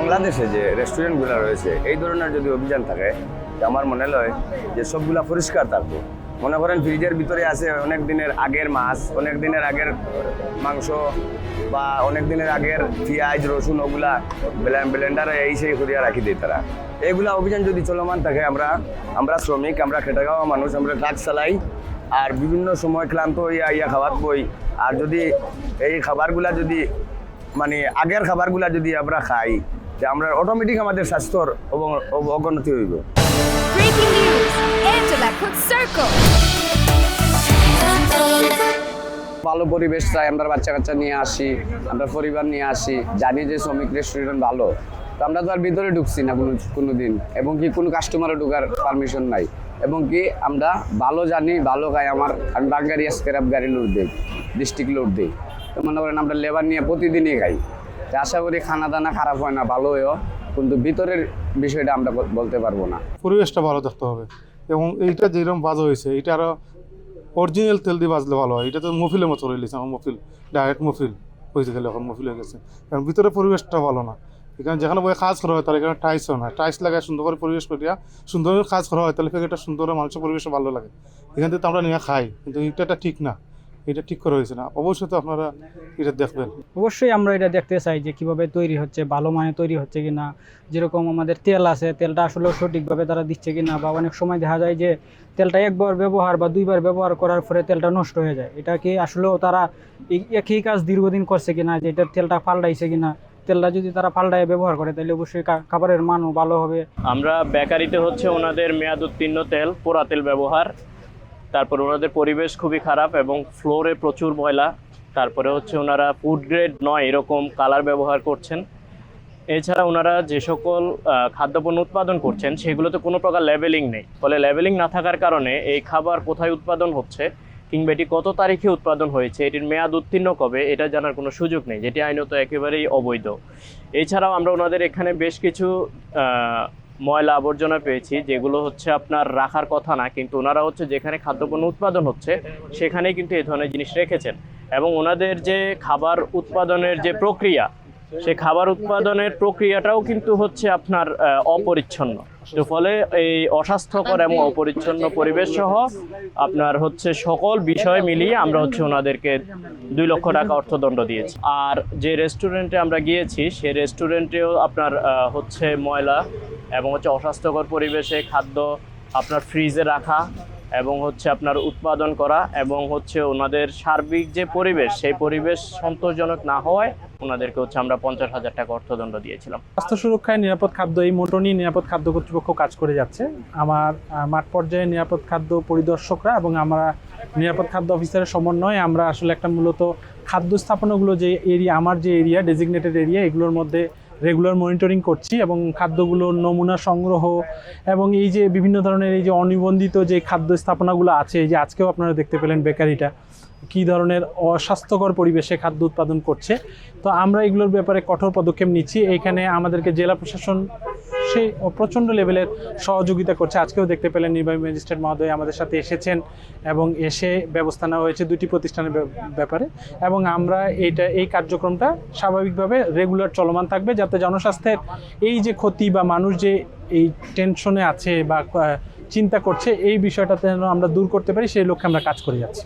বাংলাদেশে যে রেস্টুরেন্টগুলো রয়েছে এই ধরনের যদি অভিযান থাকে, আমার মনে হয় যে সবগুলা পরিষ্কার থাকবে। মনে করেন ফ্রিজের ভিতরে আছে অনেক দিনের আগের মাছ, অনেক দিনের আগের মাংস বা অনেক দিনের আগের পেঁয়াজ রসুন, ওগুলা ব্লেন্ডারে এই সেই করিয়া রাখি দিই তারা। এইগুলা অভিযান যদি চলমান থাকে, আমরা শ্রমিক, আমরা খেটে খাওয়া মানুষ, আমরা ট্রাক চালাই, আর বিভিন্ন সময় ক্লান্ত ইয়া খাবার বই, আর যদি এই খাবারগুলা যদি মানে আগের খাবারগুলা যদি আমরা খাই, যে আমরা অটোমেটিক আমাদের স্বাস্থ্যর অবনতি হইব। Breaking news, Angela Cook Circle. ভালো পরিবেশ চাই, আমরা বাচ্চা কাচ্চা নিয়ে আসি, আমরা পরিবার নিয়ে আসি, জানি যে শ্রমিক রেস্টুরেন্ট ভালো, তো আমরা তো আর ভিতরে ঢুকছি না কোনো দিন, এবং কি কোনো কাস্টমারও ঢুকার পারমিশন নাই, এবং কি আমরা ভালো জানি, ভালো খাই। আমি বাঙ্গারি স্ক্র্যাপ গাড়ি লোড দিই, ডিস্ট্রিক্ট লোড দিই, তো মনে করেন আমরা লেবার নিয়ে প্রতিদিনই খাই। তো আশা করি খানা দানা খারাপ হয় না, ভালো হয়েও, কিন্তু ভিতরের বিষয়টা আমরা বলতে পারবো না। পরিবেশটা ভালো থাকতে হবে, এবং এইটা যেরকম বাজা হয়েছে এটা আরও অরিজিনাল তেল দিয়ে বাজলে ভালো হয়। এটা তো মফিলের মতো রয়েছে, আমার মফিল ডাইরেক্ট মফিল হয়েছে, গেলে এখন মফিল হয়ে গেছে, কারণ ভিতরে পরিবেশটা ভালো না। এখানে যেখানে বই কাজ করা হয় তাহলে এখানে টাইলসও না, টাইলস লাগায় সুন্দর করে পরিবেশ করিয়া সুন্দর কাজ করা হয়, তাহলে এটা সুন্দর মানুষের পরিবেশও ভালো লাগে। এখান থেকে তো আমরা নিয়ে খাই, কিন্তু এটা ঠিক না, এটা ঠিক করা হয়েছে না। অবশ্যই তো আপনারা এটা দেখবেন। অবশ্যই আমরা এটা দেখতে চাই যে কিভাবে তৈরি হচ্ছে, ভালো মানে তৈরি হচ্ছে কিনা। যেরকম আমাদের তেল আছে, তেলটা আসলে সঠিকভাবে তারা দিচ্ছে কিনা, বা অনেক সময় দেখা যায় যে তেলটা একবার ব্যবহার বা দুইবার ব্যবহার করার পরে তেলটা নষ্ট হয়ে যায়। এটা কি আসলেও তারা একই কাজ দীর্ঘদিন করছে কিনা, যে এটার তেলটা পাল্টাইছে কিনা। তেলটা যদি তারা পাল্টায় ব্যবহার করে তাহলে অবশ্যই খাবারের মানও ভালো হবে। আমরা বেকারিতে হচ্ছে ওনাদের মেয়াদ উত্তীর্ণ তেল, পোড়া তেল ব্যবহার, তারপর ওনাদের পরিবেশ খুবই খারাপ এবং ফ্লোরে প্রচুর ময়লা, তারপরে হচ্ছে ওনারা ফুড গ্রেড নয় এরকম কালার ব্যবহার করছেন। এছাড়া ওনারা যে সকল খাদ্যপণ্য উৎপাদন করছেন সেগুলোতে কোনো প্রকার লেবেলিং নেই, ফলে লেবেলিং না থাকার কারণে এই খাবার কোথায় উৎপাদন হচ্ছে কিংবা এটি কত তারিখে উৎপাদন হয়েছে, এটির মেয়াদ উত্তীর্ণ কবে, এটা জানার কোনো সুযোগ নেই, যেটি আইনত একেবারেই অবৈধ। এছাড়াও আমরা ওনাদের এখানে বেশ কিছু ময়লা আবর্জনা পেয়েছি, যেগুলো হচ্ছে আপনার রাখার কথা না, কিন্তু ওনারা হচ্ছে যেখানে খাদ্যপণ্য উৎপাদন হচ্ছে সেখানেই কিন্তু এই ধরনের জিনিস রেখেছেন। এবং ওনাদের যে খাবার উৎপাদনের যে প্রক্রিয়া, সেই খাবার উৎপাদনের প্রক্রিয়াটাও কিন্তু হচ্ছে আপনার অপরিচ্ছন্ন। তো ফলে এই অস্বাস্থ্যকর এবং অপরিচ্ছন্ন পরিবেশ সহ আপনার হচ্ছে সকল বিষয় মিলিয়ে আমরা হচ্ছে ওনাদেরকে 2 লক্ষ টাকা অর্থদণ্ড দিয়েছি। আর যে রেস্টুরেন্টে আমরা গিয়েছি সেই রেস্টুরেন্টেও আপনার হচ্ছে ময়লা এবং হচ্ছে অস্বাস্থ্যকর পরিবেশে খাদ্য আপনার ফ্রিজে রাখা এবং হচ্ছে আপনার উৎপাদন করা, এবং হচ্ছে ওনাদের সার্বিক যে পরিবেশ সেই পরিবেশ সন্তোষজনক না হওয়ায় ওনাদেরকে হচ্ছে আমরা 50,000 টাকা অর্থদণ্ড দিয়েছিলাম। স্বাস্থ্য সুরক্ষায় নিরাপদ খাদ্য, এই মোটো নিয়ে নিরাপদ খাদ্য কর্তৃপক্ষ কাজ করে যাচ্ছে। আমার মাঠ পর্যায়ে নিরাপদ খাদ্য পরিদর্শকরা এবং আমরা নিরাপদ খাদ্য অফিসারের সমন্বয়ে আমরা আসলে একটা মূলত খাদ্য স্থাপনাগুলো যে এরিয়া, আমার যে এরিয়া ডেজিগনেটেড এরিয়া, এগুলোর মধ্যে রেগুলার মনিটরিং করছি, এবং খাদ্যগুলোর নমুনা সংগ্রহ এবং এই যে বিভিন্ন ধরনের এই যে অনিবন্ধিত যে খাদ্য স্থাপনাগুলো আছে, এই যে আজকেও আপনারা দেখতে পেলেন বেকারিটা কী ধরনের অস্বাস্থ্যকর পরিবেশে খাদ্য উৎপাদন করছে, তো আমরা এগুলোর ব্যাপারে কঠোর পদক্ষেপ নিচ্ছি। এইখানে আমাদেরকে জেলা প্রশাসন সেই প্রচণ্ড লেভেলের সহযোগিতা করছে। আজকেও দেখতে পেলেন নির্বাহী ম্যাজিস্ট্রেট মহোদয় আমাদের সাথে এসেছেন এবং এসে ব্যবস্থা নেওয়া হয়েছে 2টি প্রতিষ্ঠানের ব্যাপারে, এবং আমরা এই কার্যক্রমটা স্বাভাবিকভাবে রেগুলার চলমান থাকবে, যাতে জনস্বাস্থ্যের এই যে ক্ষতি বা মানুষ যে এই টেনশনে আছে বা চিন্তা করছে এই বিষয়টাতে যেন আমরা দূর করতে পারি, সেই লক্ষ্যে আমরা কাজ করে যাচ্ছি।